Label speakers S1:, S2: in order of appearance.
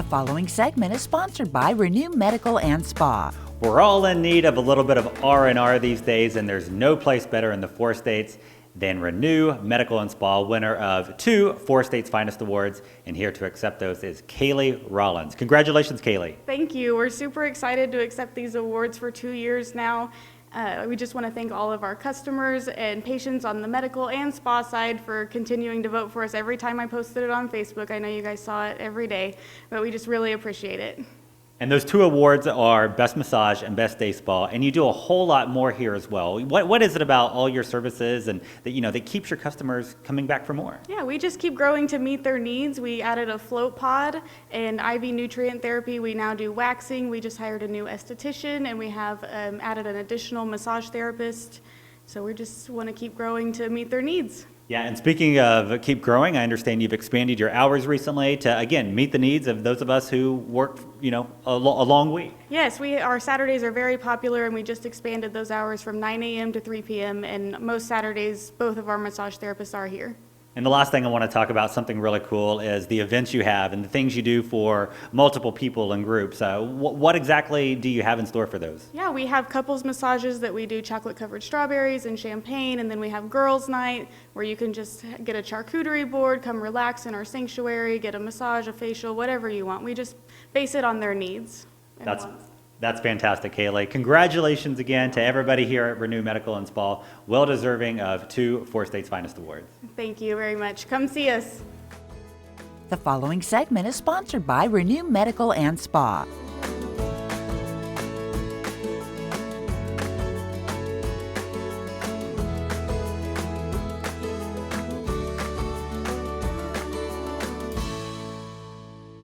S1: The following segment is sponsored by Renu Medical and Spa.
S2: We're all in need of a little bit of R&R these days, and there's no place better in the 4 states than Renu Medical and Spa, winner of 2 4 States Finest Awards. And here to accept those is Kaylee Rollins. Congratulations, Kaylee.
S3: Thank you. We're super excited to accept these awards for 2 years now. We just want to thank all of our customers and patients on the medical and spa side for continuing to vote for us every time I posted it on Facebook. I know you guys saw it every day, but we just really appreciate it.
S2: And those 2 awards are Best Massage and Best Day Spa, and you do a whole lot more here as well. What is it about all your services and that keeps your customers coming back for more?
S3: Yeah, we just keep growing to meet their needs. We added a float pod and IV nutrient therapy. We now do waxing. We just hired a new esthetician, and we have added an additional massage therapist. So we just want to keep growing to meet their needs.
S2: Yeah, and speaking of keep growing, I understand you've expanded your hours recently to, again, meet the needs of those of us who work, a long week.
S3: Yes, our Saturdays are very popular, and we just expanded those hours from 9 a.m. to 3 p.m., and most Saturdays, both of our massage therapists are here.
S2: And the last thing I want to talk about, something really cool, is the events you have and the things you do for multiple people and groups. What exactly do you have in store for those?
S3: Yeah, we have couples massages that we do chocolate-covered strawberries and champagne, and then we have girls' night where you can just get a charcuterie board, come relax in our sanctuary, get a massage, a facial, whatever you want. We just base it on their needs.
S2: That's fantastic, Kaylee. Congratulations again to everybody here at Renu Medical and Spa. Well deserving of 2 4 States Finest Awards.
S3: Thank you very much. Come see us.
S1: The following segment is sponsored by Renu Medical and Spa.